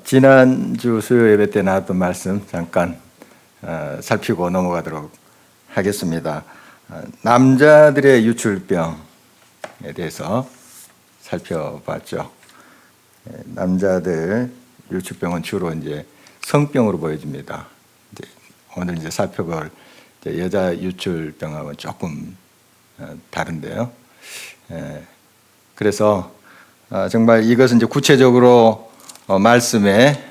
지난주 수요 예배 때 나왔던 말씀 잠깐 살피고 넘어가도록 하겠습니다. 남자들의 유출병에 대해서 살펴봤죠. 남자들 유출병은 주로 이제 성병으로 보여집니다. 오늘 이제 살펴볼 여자 유출병하고는 조금 다른데요. 그래서 정말 이것은 이제 구체적으로 말씀에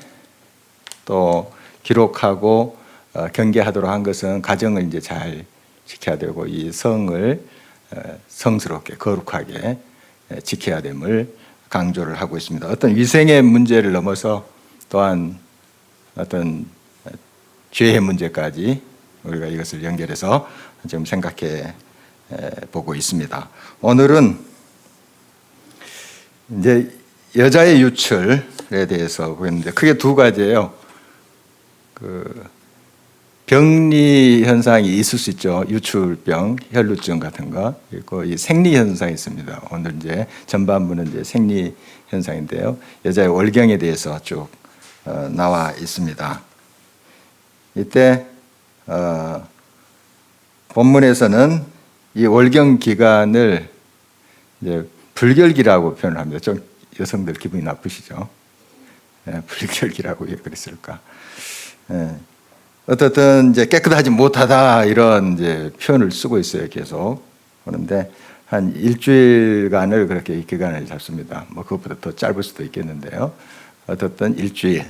또 기록하고 경계하도록 한 것은 가정을 이제 잘 지켜야 되고 이 성을 성스럽게 거룩하게 지켜야 됨을 강조를 하고 있습니다. 어떤 위생의 문제를 넘어서 또한 어떤 죄의 문제까지 우리가 이것을 연결해서 지금 생각해 보고 있습니다. 오늘은 이제 여자의 유출에 대해서 보겠는데 크게 두 가지예요. 병리 현상이 있을 수 있죠. 유출병, 혈루증 같은 거. 그리고 이 생리 현상이 있습니다. 오늘 이제 전반부는 이제 생리 현상인데요. 여자의 월경에 대해서 쭉 나와 있습니다. 이때 본문에서는 이 월경 기간을 이제 불결기라고 표현을 합니다. 좀 여성들 기분이 나쁘시죠? 불결기라고 왜 그랬을까? 어떻든 이제 깨끗하지 못하다 이런 이제 표현을 쓰고 있어요. 계속. 그런데 한 일주일간을 그렇게 이 기간을 잡습니다. 뭐 그것보다 더 짧을 수도 있겠는데요. 어떻든 일주일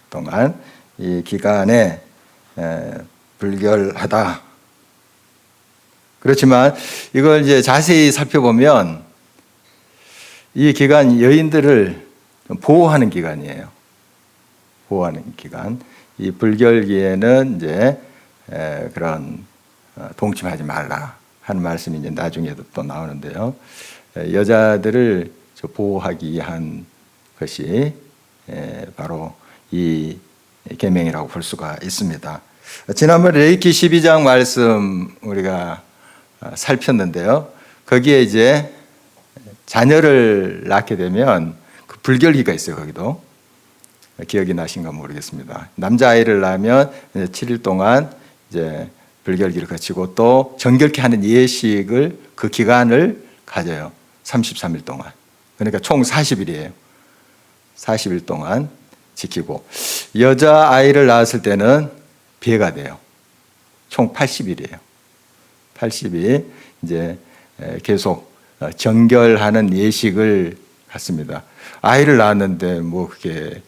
동안 이 기간에 불결하다. 그렇지만 이걸 이제 자세히 살펴보면 이 기간 여인들을 보호하는 기간이에요. 보호하는 기간. 이 불결기에는 이제 그런 동침하지 말라 하는 말씀이 이제 나중에도 또 나오는데요. 여자들을 보호하기 위한 것이 바로 이 계명이라고 볼 수가 있습니다. 지난번에 레위기 12장 말씀 우리가 살폈는데요. 거기에 이제 자녀를 낳게 되면 그 불결기가 있어요. 거기도 기억이 나신가 모르겠습니다. 남자아이를 낳으면 7일 동안 이제 불결기를 거치고 또 정결케 하는 예식을 그 기간을 가져요. 33일 동안. 그러니까 총 40일이에요. 40일 동안 지키고 여자아이를 낳았을 때는 비해가 돼요. 총 80일이에요. 80일 이제 계속 정결하는 예식을 갖습니다. 아이를 낳았는데 뭐 그게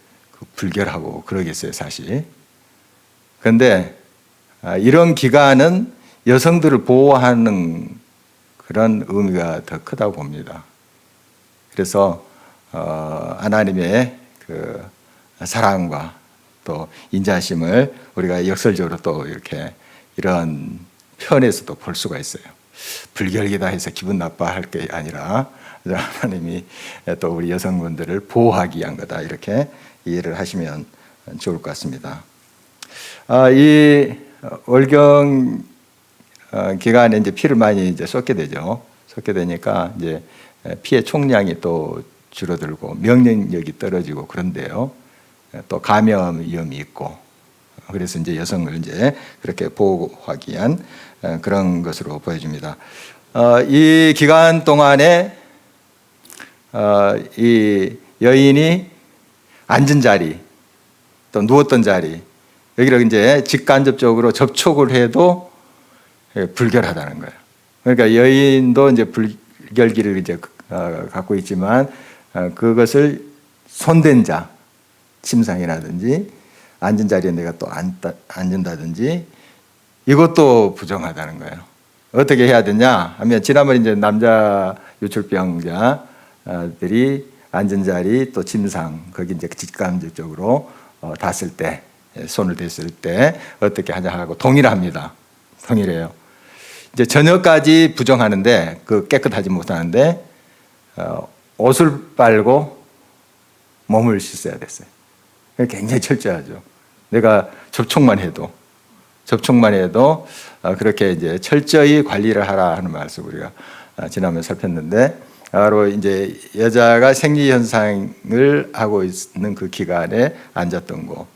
불결하고 그러겠어요, 사실. 그런데 이런 기간은 여성들을 보호하는 그런 의미가 더 크다고 봅니다. 그래서 하나님의 그 사랑과 또 인자심을 우리가 역설적으로 또 이렇게 이런 편에서도 볼 수가 있어요. 불결기다 해서 기분 나빠할 게 아니라 하나님이 또 우리 여성분들을 보호하기 위한 거다 이렇게 이해를 하시면 좋을 것 같습니다. 이 월경 기간에 이제 피를 많이 이제 쏟게 되죠. 쏟게 되니까 이제 피의 총량이 또 줄어들고 면역력이 떨어지고 그런데요. 또 감염 위험이 있고 그래서 이제 여성을 이제 그렇게 보호하기 위한 그런 것으로 보여집니다. 이 기간 동안에 이 여인이 앉은 자리, 또 누웠던 자리, 여기를 이제 직간접적으로 접촉을 해도 불결하다는 거예요. 그러니까 여인도 이제 불결기를 이제 갖고 있지만 그것을 손댄 자, 침상이라든지 앉은 자리에 내가 또 앉는다든지 이것도 부정하다는 거예요. 어떻게 해야 되냐 하면 지난번에 이제 남자 유출병자들이 앉은 자리 또 침상 거기 이제 직간접적으로 닿았을 때 손을 댔을 때 어떻게 하냐 하고 동일합니다. 동일해요. 이제 저녁까지 부정하는데 그 깨끗하지 못하는데 옷을 빨고 몸을 씻어야 됐어요. 굉장히 철저하죠. 내가 접촉만 해도 그렇게 이제 철저히 관리를 하라 하는 말씀 우리가 지난번에 살폈는데 바로 이제 여자가 생리 현상을 하고 있는 그 기간에 앉았던 거,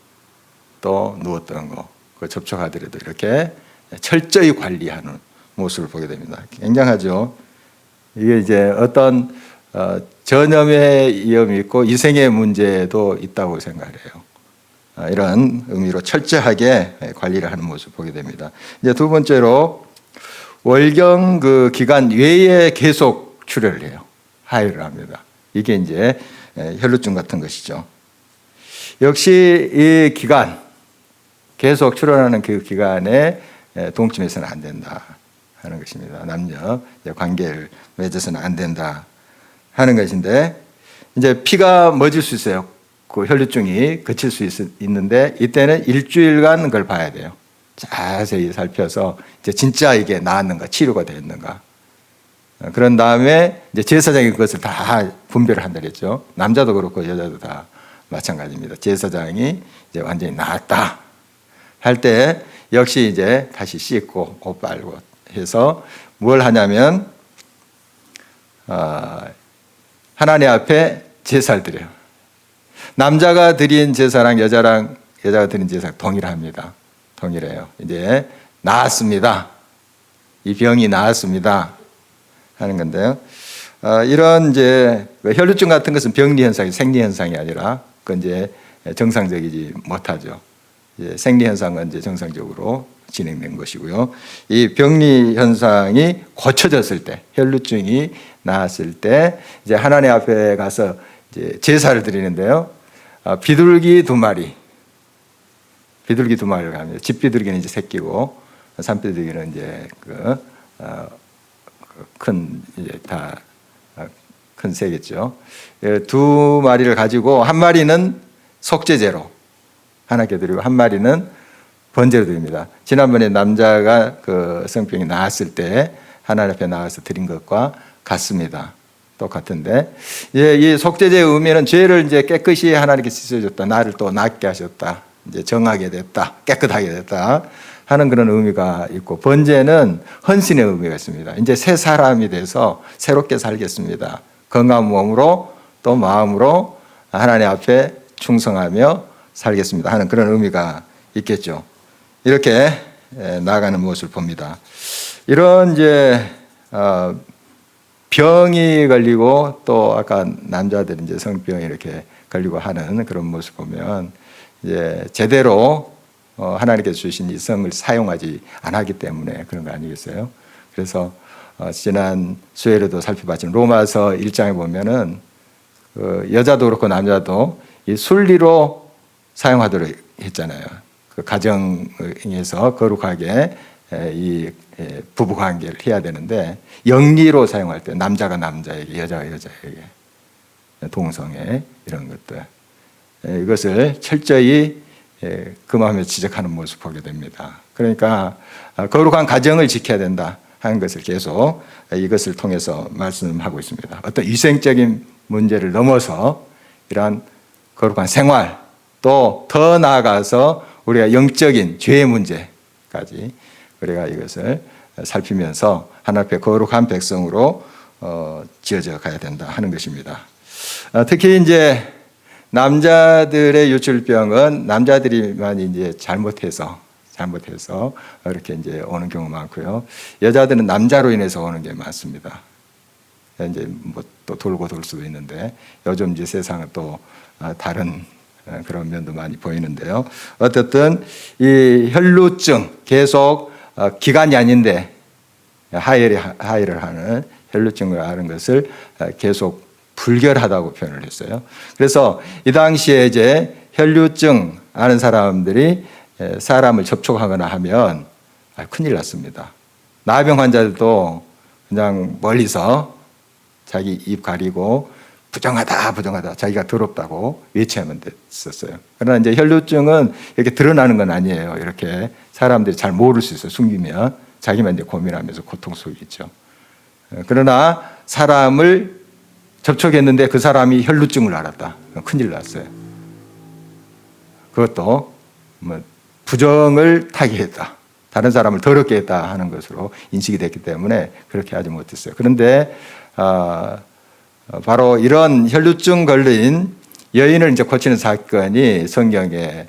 또 누웠던 거, 그 접촉하더라도 이렇게 철저히 관리하는 모습을 보게 됩니다. 굉장하죠. 이게 이제 어떤 전염의 위험이 있고 위생의 문제도 있다고 생각해요. 이런 의미로 철저하게 관리를 하는 모습을 보게 됩니다. 이제 두 번째로 월경 그 기간 외에 계속 출혈을 해요. 하혈을 합니다. 이게 이제 혈루증 같은 것이죠. 역시 이 기간, 계속 출혈하는 그 기간에 동침해서는 안 된다 하는 것입니다. 남녀 관계를 맺어서는 안 된다 하는 것인데, 이제 피가 멎을 수 있어요. 그 혈루증이 그칠 수 있는데 이때는 일주일간 그걸 봐야 돼요. 자세히 살펴서 이제 진짜 이게 나았는가, 치료가 됐는가. 그런 다음에 이제 제사장이 그것을 다 분별을 한다 그랬죠. 남자도 그렇고 여자도 다 마찬가지입니다. 제사장이 이제 완전히 나았다 할 때 역시 이제 다시 씻고 옷 빨고 해서 뭘 하냐면 하나님 앞에 제사를 드려요. 남자가 드린 제사랑 여자가 드린 제사랑 동일합니다. 동일해요. 이제 나았습니다. 이 병이 나았습니다 하는 건데요. 이런 이제 혈루증 같은 것은 병리 현상이 생리 현상이 아니라 그건 이제 정상적이지 못하죠. 이제 생리 현상은 이제 정상적으로 진행된 것이고요. 이 병리 현상이 고쳐졌을 때, 혈루증이 나았을 때 이제 하나님 앞에 가서 이제 제사를 드리는데요. 비둘기 두 마리를 갑니다. 집비둘기는 이제 새끼고 산비둘기는 이제 큰 이제 다 큰 새겠죠. 두 마리를 가지고 한 마리는 속죄제로 하나님께 드리고 한 마리는 번제로 드립니다. 지난번에 남자가 그 성병이 나았을 때 하나님 앞에 나가서 드린 것과 같습니다. 똑같은데, 이 속죄제의 의미는 죄를 이제 깨끗이 하나님께 씻어줬다, 나를 또 낫게 하셨다, 이제 정하게 됐다, 깨끗하게 됐다 하는 그런 의미가 있고, 번제는 헌신의 의미가 있습니다. 이제 새 사람이 돼서 새롭게 살겠습니다. 건강한 몸으로 또 마음으로 하나님 앞에 충성하며 살겠습니다 하는 그런 의미가 있겠죠. 이렇게 나아가는 모습을 봅니다. 이런 이제 병이 걸리고 또 아까 남자들은 이제 성병이 이렇게 걸리고 하는 그런 모습 보면 이제 제대로 하나님께서 주신 이 성을 사용하지 않았기 때문에 그런 거 아니겠어요? 그래서 지난 수요일에도 살펴봤지만 로마서 1장에 보면은 그 여자도 그렇고 남자도 이 순리로 사용하도록 했잖아요. 그 가정에서 거룩하게 이 부부 관계를 해야 되는데 영리로 사용할 때 남자가 남자에게, 여자가 여자에게, 동성애 이런 것들, 이것을 철저히 금하며 지적하는 모습을 보게 됩니다. 그러니까 거룩한 가정을 지켜야 된다 하는 것을 계속 이것을 통해서 말씀하고 있습니다. 어떤 위생적인 문제를 넘어서 이러한 거룩한 생활, 또 더 나아가서 우리가 영적인 죄의 문제까지 우리가 이것을 살피면서 하나님 앞에 거룩한 백성으로 지어져 가야 된다 하는 것입니다. 특히 이제 남자들의 유출병은 남자들이만 이제 잘못해서 이렇게 이제 오는 경우 많고요. 여자들은 남자로 인해서 오는 게 많습니다. 이제 뭐 또 돌고 돌 수도 있는데 요즘 이제 세상은 또 다른 그런 면도 많이 보이는데요. 어쨌든 이 혈루증 계속 기간이 아닌데 하혈을 하는 혈루증을 하는 것을 계속 불결하다고 표현을 했어요. 그래서 이 당시에 이제 혈루증 아는 사람들이 사람을 접촉하거나 하면 큰일 났습니다. 나병 환자들도 그냥 멀리서 자기 입 가리고 부정하다 자기가 더럽다고 외치면 됐었어요. 그러나 이제 혈루증은 이렇게 드러나는 건 아니에요. 이렇게 사람들이 잘 모를 수 있어요. 숨기면 자기만 이제 고민하면서 고통 속에 있죠. 그러나 사람을 접촉했는데 그 사람이 혈루증을 앓았다. 큰일 났어요. 그것도 뭐 부정을 타개했다, 다른 사람을 더럽게 했다 하는 것으로 인식이 됐기 때문에 그렇게 하지 못했어요. 그런데 바로 이런 혈루증 걸린 여인을 이제 고치는 사건이 성경에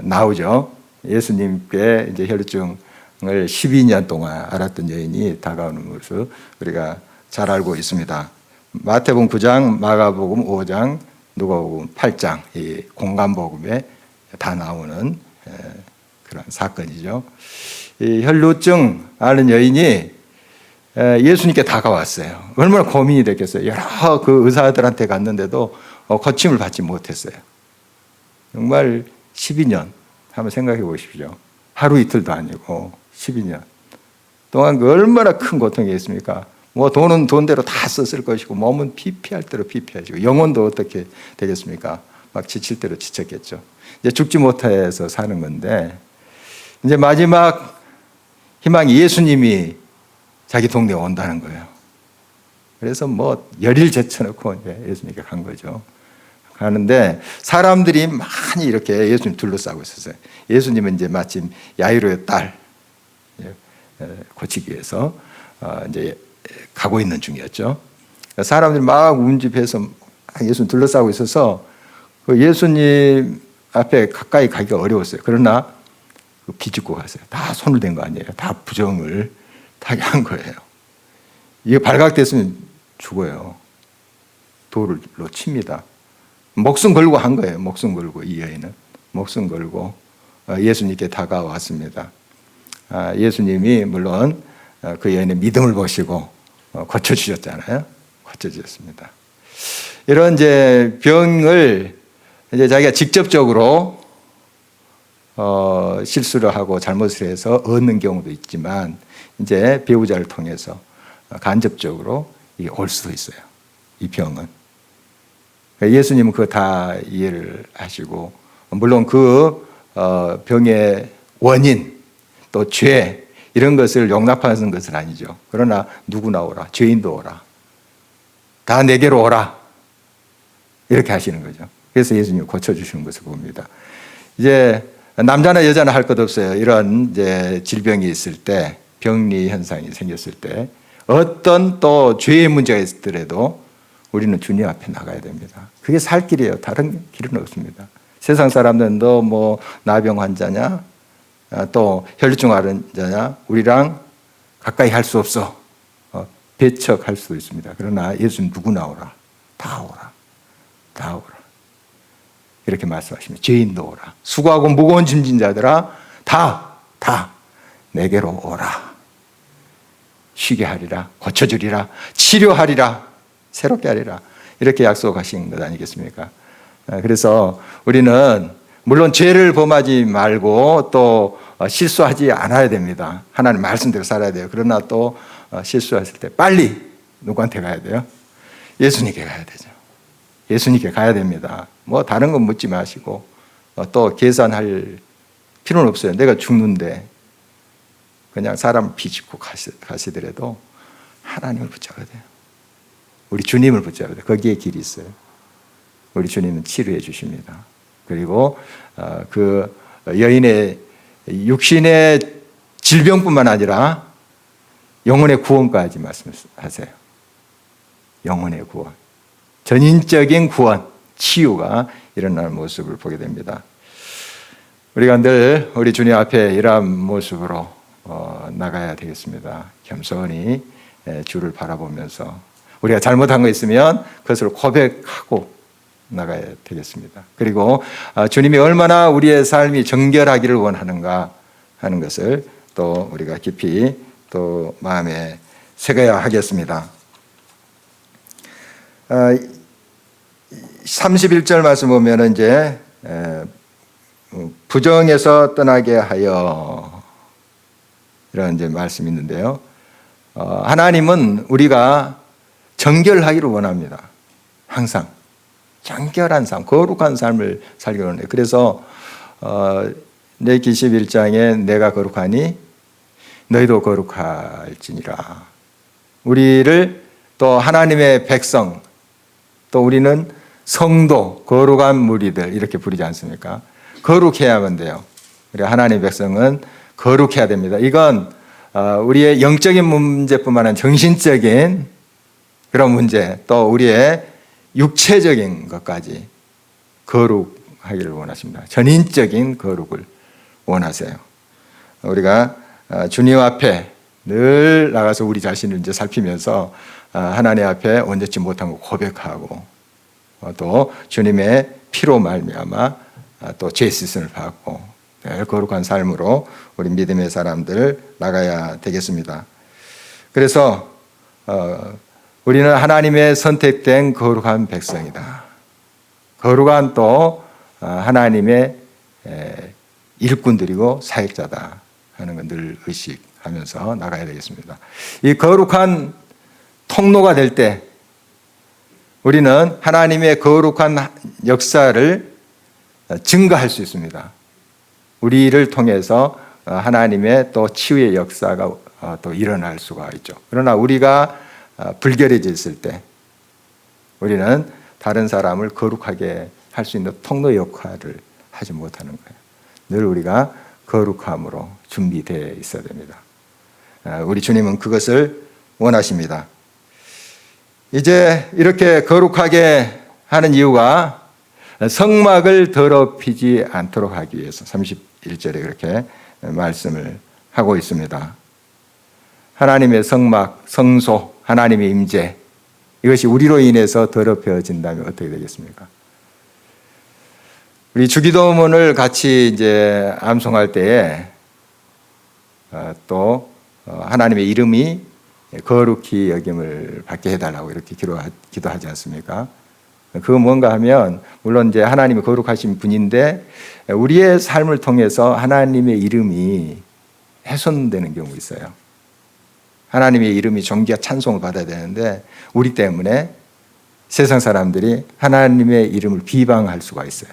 나오죠. 예수님께 이제 혈루증을 12년 동안 앓았던 여인이 다가오는 모습 우리가 잘 알고 있습니다. 마태복음 9장, 마가복음 5장, 누가복음 8장 이 공간복음에 다 나오는 그런 사건이죠. 이 혈루증 앓는 여인이 예수님께 다가왔어요. 얼마나 고민이 됐겠어요. 여러 그 의사들한테 갔는데도 고침을 받지 못했어요. 정말 12년 한번 생각해 보십시오. 하루 이틀도 아니고 12년 동안 그 얼마나 큰 고통이겠습니까? 뭐 돈은 돈대로 다 썼을 것이고 몸은 피피할 대로 피피하시고 영혼도 어떻게 되겠습니까? 막 지칠 대로 지쳤겠죠. 이제 죽지 못해서 사는 건데 이제 마지막 희망이 예수님이 자기 동네에 온다는 거예요. 그래서 뭐 열일 제쳐놓고 이제 예수님께 간 거죠. 가는데 사람들이 많이 이렇게 예수님 둘러싸고 있었어요. 예수님은 이제 마침 야이로의 딸 고치기 위해서 이제 가고 있는 중이었죠. 사람들이 막 운집해서 예수님 둘러싸고 있어서 그 예수님 앞에 가까이 가기가 어려웠어요. 그러나 비집고 갔어요. 다 손을 댄 거 아니에요. 다 부정을 타게 한 거예요. 이게 발각됐으면 죽어요. 돌로 칩니다. 목숨 걸고 한 거예요. 목숨 걸고 이 여인은 목숨 걸고 예수님께 다가왔습니다. 예수님이 물론 그 여인의 믿음을 보시고 고쳐주셨잖아요. 고쳐주셨습니다. 이런 이제 병을 이제 자기가 직접적으로 실수를 하고 잘못을 해서 얻는 경우도 있지만 이제 배우자를 통해서 간접적으로 이게 올 수도 있어요. 이 병은. 예수님은 그거 다 이해를 하시고 물론 그 병의 원인 또 죄 이런 것을 용납하는 것은 아니죠. 그러나 누구나 오라. 죄인도 오라. 다 내게로 오라. 이렇게 하시는 거죠. 그래서 예수님이 고쳐주시는 것을 봅니다. 이제 남자나 여자나 할 것 없어요. 이런 이제 질병이 있을 때, 병리 현상이 생겼을 때, 어떤 또 죄의 문제가 있더라도 우리는 주님 앞에 나가야 됩니다. 그게 살 길이에요. 다른 길은 없습니다. 세상 사람들은 너 뭐 나병 환자냐, 또 혈루증 환자냐, 우리랑 가까이 할 수 없어. 배척할 수도 있습니다. 그러나 예수님 누구나 오라. 다 오라. 다 오라. 이렇게 말씀하십니다. 죄인도 오라. 수고하고 무거운 짐진 자들아 다 내게로 오라. 쉬게 하리라. 고쳐주리라. 치료하리라. 새롭게 하리라. 이렇게 약속하신 것 아니겠습니까? 그래서 우리는 물론 죄를 범하지 말고 또 실수하지 않아야 됩니다. 하나님 말씀대로 살아야 돼요. 그러나 또 실수했을 때 빨리 누구한테 가야 돼요? 예수님께 가야 되죠. 예수님께 가야 됩니다. 뭐 다른 건 묻지 마시고 또 계산할 필요는 없어요. 내가 죽는데 그냥 사람 비집고 가시더라도 하나님을 붙잡아야 돼요. 우리 주님을 붙잡아야 돼요. 거기에 길이 있어요. 우리 주님은 치료해 주십니다. 그리고 그 여인의 육신의 질병뿐만 아니라 영혼의 구원까지 말씀하세요. 영혼의 구원. 전인적인 구원, 치유가 일어나는 모습을 보게 됩니다. 우리가 늘 우리 주님 앞에 이러한 모습으로 나가야 되겠습니다. 겸손히 주를 바라보면서 우리가 잘못한 거 있으면 그것을 고백하고 나가야 되겠습니다. 그리고 주님이 얼마나 우리의 삶이 정결하기를 원하는가 하는 것을 또 우리가 깊이 또 마음에 새겨야 하겠습니다. 31절 말씀 보면 이제 부정에서 떠나게 하여 이런 이제 말씀이 있는데요. 하나님은 우리가 정결하기를 원합니다. 항상 정결한 삶, 거룩한 삶을 살기를 원해요. 그래서 레위기 11장에 내가 거룩하니 너희도 거룩할지니라. 우리를 또 하나님의 백성, 또 우리는 성도, 거룩한 무리들 이렇게 부르지 않습니까? 거룩해야만 돼요. 우리 하나님의 백성은 거룩해야 됩니다. 이건 우리의 영적인 문제뿐만 아니라 정신적인 그런 문제, 또 우리의 육체적인 것까지 거룩하기를 원하십니다. 전인적인 거룩을 원하세요. 우리가 주님 앞에 늘 나가서 우리 자신을 이제 살피면서 하나님 앞에 온전치 못한 거 고백하고 또 주님의 피로 말미암아 또 죄 씻음을 받고 늘 거룩한 삶으로 우리 믿음의 사람들 나가야 되겠습니다. 그래서 우리는 하나님의 선택된 거룩한 백성이다. 거룩한 또 하나님의 일꾼들이고 사역자다 하는 건 늘 의식하면서 나가야 되겠습니다. 이 거룩한 통로가 될 때 우리는 하나님의 거룩한 역사를 증거할 수 있습니다. 우리를 통해서 하나님의 또 치유의 역사가 또 일어날 수가 있죠. 그러나 우리가 불결해졌을 때 우리는 다른 사람을 거룩하게 할 수 있는 통로 역할을 하지 못하는 거예요. 늘 우리가 거룩함으로 준비되어 있어야 됩니다. 우리 주님은 그것을 원하십니다. 이제 이렇게 거룩하게 하는 이유가 성막을 더럽히지 않도록 하기 위해서 31절에 그렇게 말씀을 하고 있습니다. 하나님의 성막, 성소, 하나님의 임재, 이것이 우리로 인해서 더럽혀진다면 어떻게 되겠습니까? 우리 주기도문을 같이 이제 암송할 때에 또 하나님의 이름이 거룩히 여김을 받게 해달라고 이렇게 기도하지 않습니까? 그거 뭔가 하면 물론 이제 하나님이 거룩하신 분인데 우리의 삶을 통해서 하나님의 이름이 훼손되는 경우가 있어요. 하나님의 이름이 존귀와 찬송을 받아야 되는데 우리 때문에 세상 사람들이 하나님의 이름을 비방할 수가 있어요.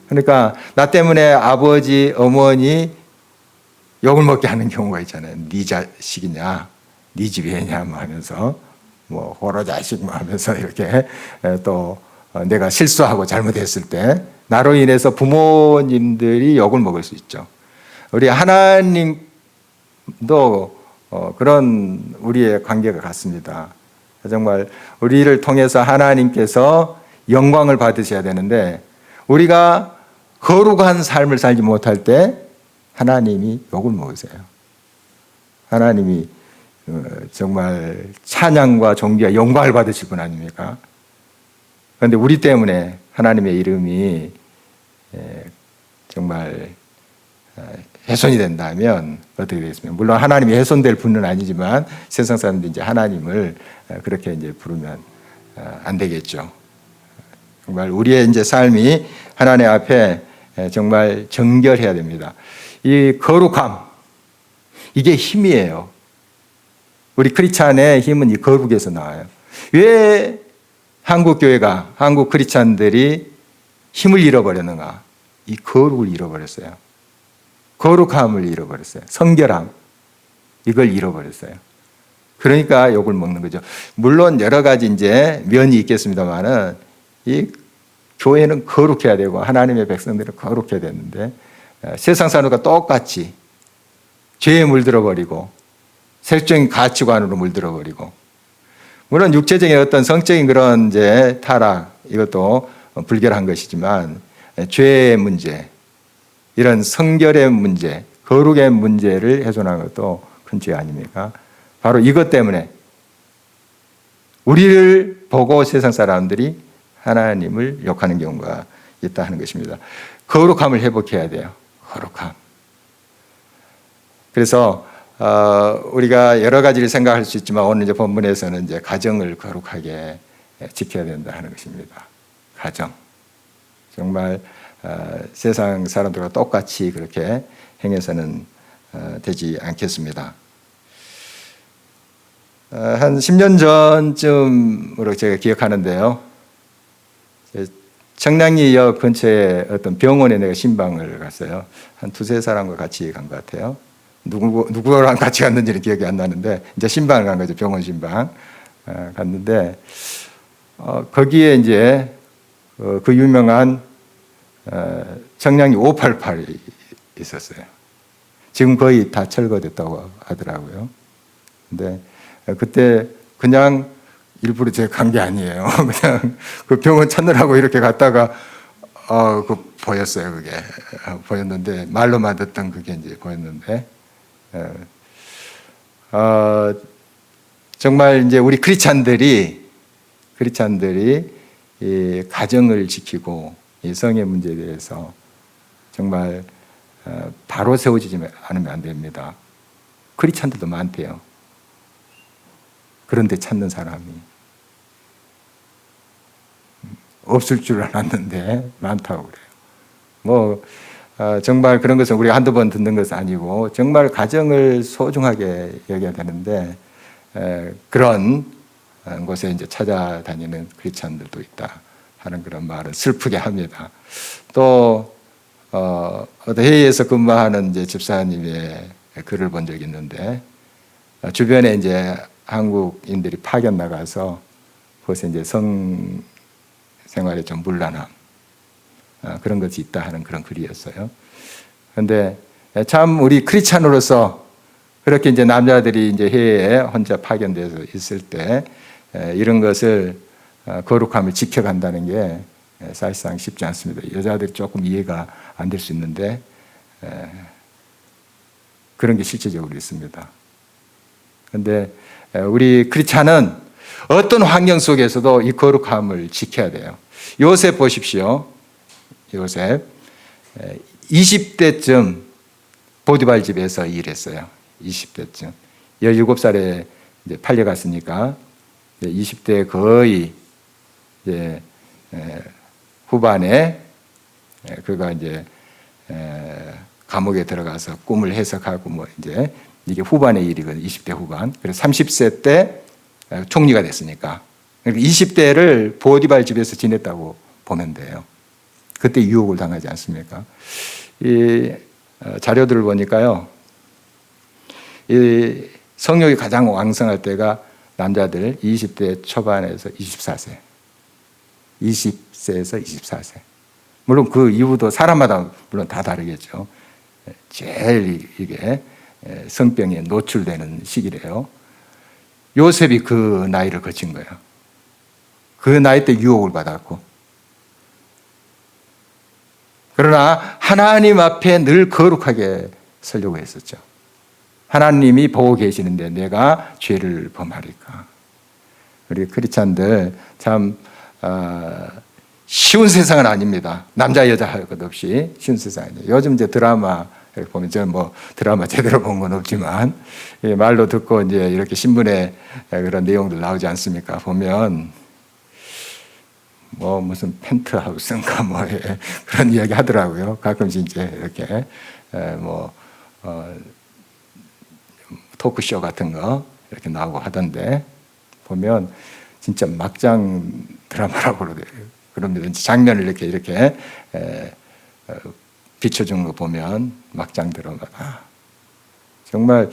그러니까 나 때문에 아버지, 어머니 욕을 먹게 하는 경우가 있잖아요. 네 자식이냐, 네 집이냐 하면서 뭐 호로 자식 하면서 이렇게 또 내가 실수하고 잘못했을 때 나로 인해서 부모님들이 욕을 먹을 수 있죠. 우리 하나님도 그런 우리의 관계가 같습니다. 정말 우리를 통해서 하나님께서 영광을 받으셔야 되는데 우리가 거룩한 삶을 살지 못할 때 하나님이 욕을 먹으세요. 하나님이 정말 찬양과 존귀와 영광을 받으실 분 아닙니까? 그런데 우리 때문에 하나님의 이름이 정말 훼손이 된다면 어떻게 되겠습니까? 물론 하나님이 훼손될 분은 아니지만 세상 사람들이 이제 하나님을 그렇게 이제 부르면 안 되겠죠. 정말 우리의 이제 삶이 하나님 앞에 정말 정결해야 됩니다. 이 거룩함, 이게 힘이에요. 우리 크리스찬의 힘은 이 거룩에서 나와요. 왜 한국 교회가, 한국 크리스찬들이 힘을 잃어버렸는가? 이 거룩을 잃어버렸어요. 거룩함을 잃어버렸어요. 성결함, 이걸 잃어버렸어요. 그러니까 욕을 먹는 거죠. 물론 여러 가지 이제 면이 있겠습니다만은 이 교회는 거룩해야 되고 하나님의 백성들은 거룩해야 되는데 세상 사람과 똑같이 죄에 물들어 버리고 세속적인 가치관으로 물들어 버리고 물론 육체적인 어떤 성적인 그런 이제 타락 이것도 불결한 것이지만 죄의 문제, 이런 성결의 문제, 거룩의 문제를 훼손하는 것도 큰 죄 아닙니까? 바로 이것 때문에 우리를 보고 세상 사람들이 하나님을 욕하는 경우가 있다 하는 것입니다. 거룩함을 회복해야 돼요. 거룩함. 그래서 우리가 여러 가지를 생각할 수 있지만 오늘 이제 본문에서는 이제 가정을 거룩하게 지켜야 된다 하는 것입니다. 가정. 정말 세상 사람들과 똑같이 그렇게 행해서는 되지 않겠습니다. 한 10년 전쯤으로 제가 기억하는데요. 청량리역 근처에 어떤 병원에 내가 신방을 갔어요. 한 두세 사람과 같이 간 것 같아요. 누구랑 같이 갔는지는 기억이 안 나는데 이제 신방을 간 거죠. 병원 신방 갔는데 거기에 이제 그 유명한 청량리 588이 있었어요. 지금 거의 다 철거됐다고 하더라고요. 근데 그때 그냥 일부러 제가 간 게 아니에요. 그냥 그 병원 찾느라고 이렇게 갔다가 그 보였어요. 그게 보였는데 말로만 듣던 그게 이제 보였는데 정말 이제 우리 크리스찬들이 이 가정을 지키고 이 성의 문제에 대해서 정말 바로 세워지지 않으면 안 됩니다. 크리스찬들도 많대요. 그런데 찾는 사람이 없을 줄 알았는데 많다고 그래요. 뭐 정말 그런 것은 우리가 한두 번 듣는 것은 아니고 정말 가정을 소중하게 여겨야 되는데 그런 곳에 이제 찾아다니는 크리스찬들도 있다 하는 그런 말은 슬프게 합니다. 또 어떤 회의에서 근무하는 이제 집사님의 글을 본 적이 있는데 주변에 이제 한국인들이 파견 나가서 그것에 이제 성 생활에 좀 문란함 그런 것이 있다 하는 그런 글이었어요. 그런데 참 우리 크리스찬으로서 그렇게 이제 남자들이 이제 해외에 혼자 파견돼서 있을 때 이런 것을 거룩함을 지켜간다는 게 사실상 쉽지 않습니다. 여자들이 조금 이해가 안 될 수 있는데 그런 게 실제적으로 있습니다. 그런데 우리 크리스찬은 어떤 환경 속에서도 이 거룩함을 지켜야 돼요. 요셉 보십시오. 요셉 20대쯤 보디발 집에서 일했어요. 20대쯤 17살에 이제 팔려갔으니까 20대 거의 이제 후반에 그가 이제 감옥에 들어가서 꿈을 해석하고 뭐 이제 이게 후반의 일이거든요. 20대 후반. 그래서 30세 때 총리가 됐으니까 20대를 보디발 집에서 지냈다고 보면 돼요. 그때 유혹을 당하지 않습니까? 이 자료들을 보니까요, 이 성욕이 가장 왕성할 때가 남자들 20대 초반에서 24세, 20세에서 24세. 물론 그 이유도 사람마다 물론 다 다르겠죠. 제일 이게 성병에 노출되는 시기래요. 요셉이 그 나이를 거친 거예요. 그 나이 때 유혹을 받았고. 그러나 하나님 앞에 늘 거룩하게 서려고 했었죠. 하나님이 보고 계시는데 내가 죄를 범하리까. 우리 크리스찬들 참 쉬운 세상은 아닙니다. 남자 여자 할 것 없이 쉬운 세상 아니에요. 요즘 이제 드라마 보면 저는 뭐 드라마 제대로 본 건 없지만 말로 듣고 이제 이렇게 신문에 그런 내용들 나오지 않습니까? 보면 뭐 무슨 펜트하우스인가 뭐 그런 이야기 하더라고요. 가끔씩 이제 이렇게 뭐 토크쇼 같은 거 이렇게 나오고 하던데 보면 진짜 막장 드라마라고 그럽니다. 장면을 이렇게 비춰주는 거 보면 막장 드라마다. 정말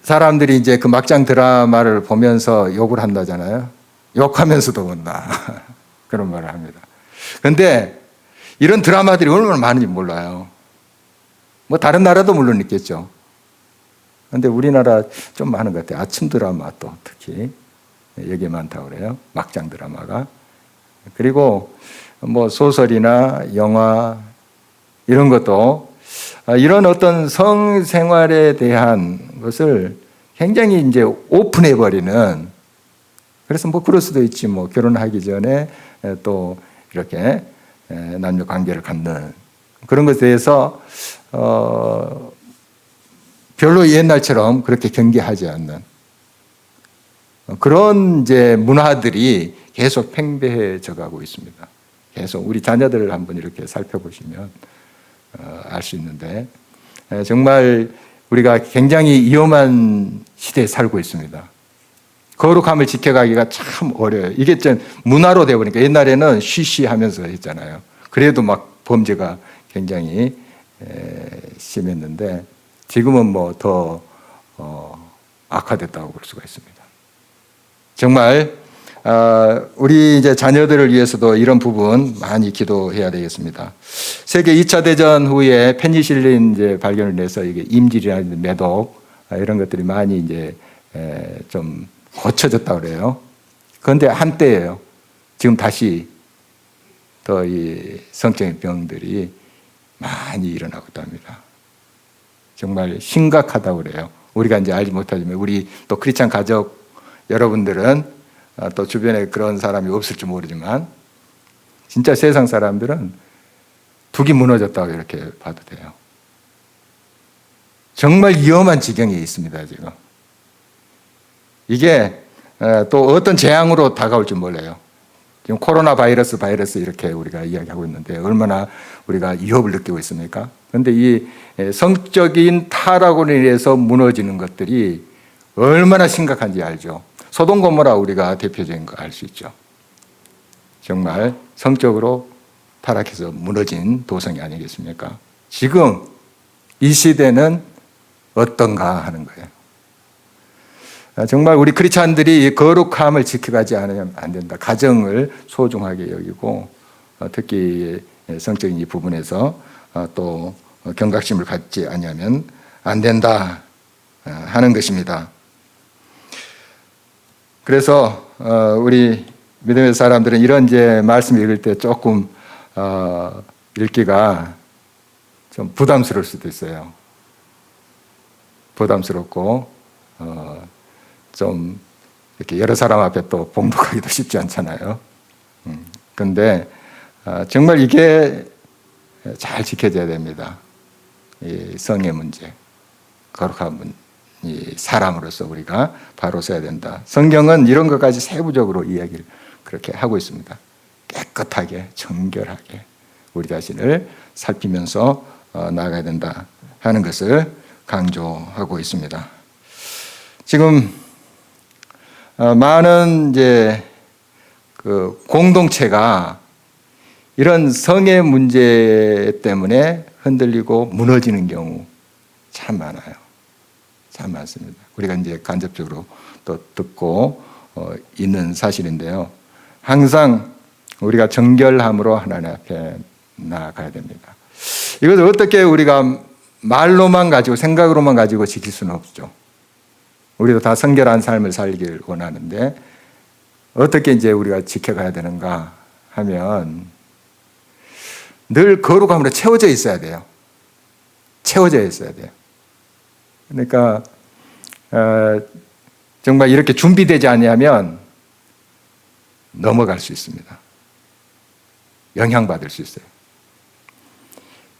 사람들이 이제 그 막장 드라마를 보면서 욕을 한다잖아요. 욕하면서도 본다. 그런 말을 합니다. 그런데 이런 드라마들이 얼마나 많은지 몰라요. 뭐 다른 나라도 물론 있겠죠. 그런데 우리나라 좀 많은 것 같아요. 아침 드라마 또 특히 여기에 많다고 그래요. 막장 드라마가. 그리고 뭐 소설이나 영화 이런 것도 이런 어떤 성생활에 대한 것을 굉장히 이제 오픈해 버리는, 그래서 뭐 그럴 수도 있지 뭐 결혼하기 전에 또 이렇게 남녀 관계를 갖는 그런 것에 대해서 별로 옛날처럼 그렇게 경계하지 않는 그런 이제 문화들이 계속 팽배해져 가고 있습니다. 계속 우리 자녀들을 한번 이렇게 살펴보시면 알 수 있는데 정말 우리가 굉장히 위험한 시대에 살고 있습니다. 거룩함을 지켜가기가 참 어려워요. 이게 좀 문화로 되어버리니까 옛날에는 쉬쉬하면서 했잖아요. 그래도 막 범죄가 굉장히 심했는데 지금은 뭐 더 악화됐다고 볼 수가 있습니다. 정말 우리 이제 자녀들을 위해서도 이런 부분 많이 기도해야 되겠습니다. 세계 2차 대전 후에 페니실린 이제 발견을 해서 이게 임질이나 매독 이런 것들이 많이 이제 좀 고쳐졌다고 그래요. 그런데 한때예요. 지금 다시 또 이 성적인 병들이 많이 일어나고 있답니다. 정말 심각하다고 그래요. 우리가 이제 알지 못하지만 우리 또 크리스찬 가족 여러분들은 또 주변에 그런 사람이 없을지 모르지만 진짜 세상 사람들은 둑이 무너졌다고 이렇게 봐도 돼요. 정말 위험한 지경에 있습니다, 지금. 이게 또 어떤 재앙으로 다가올지 몰라요. 지금 코로나 바이러스 이렇게 우리가 이야기하고 있는데 얼마나 우리가 위협을 느끼고 있습니까? 그런데 이 성적인 타락으로 인해서 무너지는 것들이 얼마나 심각한지 알죠. 소돔 고모라 우리가 대표적인 거 알 수 있죠. 정말 성적으로 타락해서 무너진 도성이 아니겠습니까? 지금 이 시대는 어떤가 하는 거예요. 정말 우리 크리스찬들이 거룩함을 지켜가지 않으면 안 된다. 가정을 소중하게 여기고 특히 성적인 이 부분에서 또 경각심을 갖지 않으면 안 된다 하는 것입니다. 그래서 우리 믿음의 사람들은 이런 이제 말씀 읽을 때 조금 읽기가 좀 부담스러울 수도 있어요. 부담스럽고 좀 이렇게 여러 사람 앞에 또 봉독하기도 쉽지 않잖아요. 그런데 정말 이게 잘 지켜져야 됩니다. 이 성의 문제, 거룩한 이 사람으로서 우리가 바로 서야 된다. 성경은 이런 것까지 세부적으로 이야기를 그렇게 하고 있습니다. 깨끗하게, 정결하게 우리 자신을 살피면서 나아가야 된다 하는 것을 강조하고 있습니다. 지금 많은 이제 그 공동체가 이런 성의 문제 때문에 흔들리고 무너지는 경우 참 많아요. 참 많습니다. 우리가 이제 간접적으로 또 듣고 있는 사실인데요. 항상 우리가 정결함으로 하나님 앞에 나아가야 됩니다. 이것을 어떻게 우리가 말로만 가지고 생각으로만 가지고 지킬 수는 없죠. 우리도 다 성결한 삶을 살길 원하는데 어떻게 이제 우리가 지켜가야 되는가 하면 늘 거룩함으로 채워져 있어야 돼요. 채워져 있어야 돼요. 그러니까 정말 이렇게 준비되지 않으면 넘어갈 수 있습니다. 영향받을 수 있어요.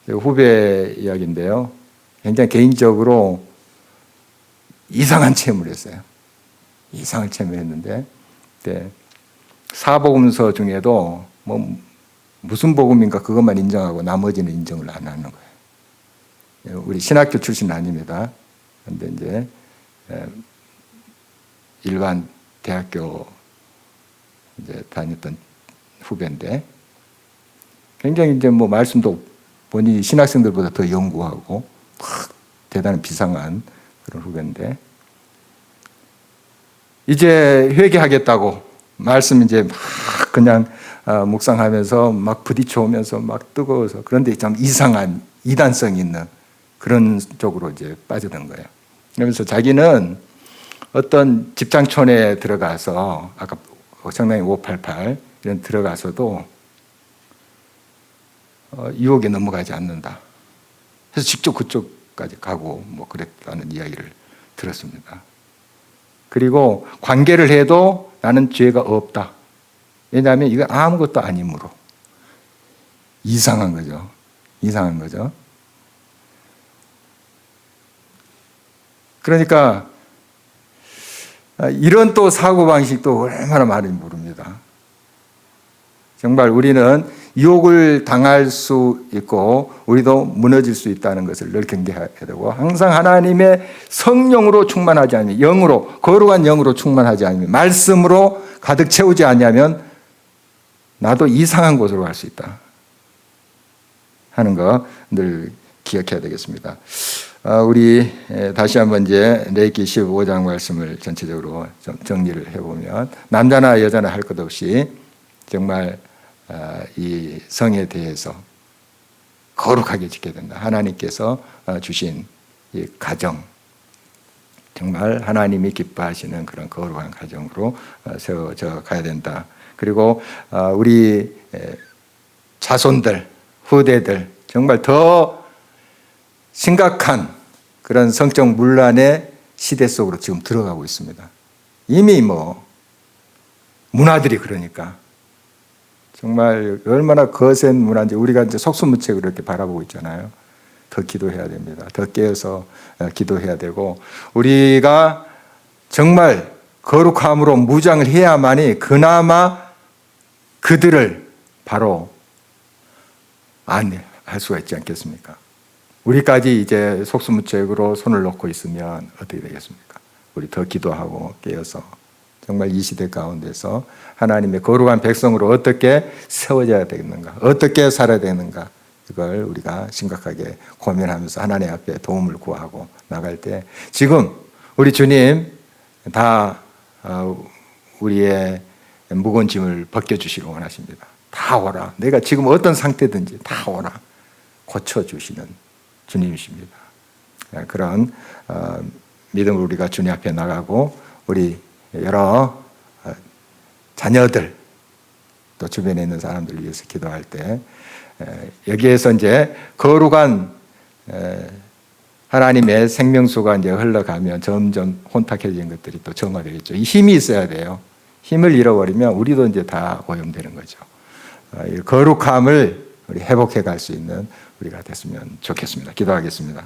후배 이야기인데요. 굉장히 개인적으로 이상한 체험을 했어요. 이상한 체험을 했는데 사복음서 중에도 뭐 무슨 복음인가 그것만 인정하고 나머지는 인정을 안 하는 거예요. 우리 신학교 출신 아닙니다. 그런데 이제 일반 대학교 이제 다녔던 후배인데 굉장히 이제 뭐 말씀도 본인이 신학생들보다 더 연구하고 대단히 비상한 그런 후배인데 이제 회개하겠다고 말씀 이제 막 그냥 묵상하면서 막 부딪혀오면서 막 뜨거워서 그런데 참 이상한 이단성 있는 그런 쪽으로 이제 빠져든 거예요. 그러면서 자기는 어떤 집장촌에 들어가서 아까 성당에 588 이런 들어가서도 유혹에 넘어가지 않는다. 그래서 직접 그쪽까지 가고 뭐 그랬다는 이야기를 들었습니다. 그리고 관계를 해도 나는 죄가 없다. 왜냐하면 이건 아무것도 아니므로. 이상한 거죠. 이상한 거죠. 그러니까 이런 또 사고방식도 얼마나 많은지 모릅니다. 정말 우리는 유혹을 당할 수 있고 우리도 무너질 수 있다는 것을 늘 경계해야 되고 항상 하나님의 성령으로 충만하지 않으면 영으로 거룩한 영으로 충만하지 않으면 말씀으로 가득 채우지 않으면 나도 이상한 곳으로 갈 수 있다 하는 거 늘 기억해야 되겠습니다. 우리 다시 한번 이제 레위기 15장 말씀을 전체적으로 좀 정리를 해보면 남자나 여자나 할 것 없이 정말 이 성에 대해서 거룩하게 지켜야 된다. 하나님께서 주신 이 가정 정말 하나님이 기뻐하시는 그런 거룩한 가정으로 세워져 가야 된다. 그리고 우리 자손들, 후대들 정말 더 심각한 그런 성적 문란의 시대 속으로 지금 들어가고 있습니다. 이미 문화들이 그러니까 정말 얼마나 거센 문화인지 우리가 이제 속수무책으로 이렇게 바라보고 있잖아요. 더 기도해야 됩니다. 더 깨어서 기도해야 되고 우리가 정말 거룩함으로 무장을 해야만이 그나마 그들을 바로 안할 수가 있지 않겠습니까? 우리까지 이제 속수무책으로 손을 놓고 있으면 어떻게 되겠습니까? 우리 더 기도하고 깨어서 정말 이 시대 가운데서 하나님의 거룩한 백성으로 어떻게 세워져야 되겠는가, 어떻게 살아야 되는가, 이걸 우리가 심각하게 고민하면서 하나님 앞에 도움을 구하고 나갈 때 지금 우리 주님 다 우리의 무거운 짐을 벗겨주시기 원하십니다. 다 오라. 내가 지금 어떤 상태든지 다 오라. 고쳐주시는 주님이십니다. 그런 믿음으로 우리가 주님 앞에 나가고 우리 여러 자녀들 또 주변에 있는 사람들을 위해서 기도할 때 여기에서 이제 거룩한 하나님의 생명수가 이제 흘러가면 점점 혼탁해진 것들이 또 정화되겠죠. 이 힘이 있어야 돼요. 힘을 잃어버리면 우리도 이제 다 오염되는 거죠. 이 거룩함을 우리 회복해 갈 수 있는 우리가 됐으면 좋겠습니다. 기도하겠습니다.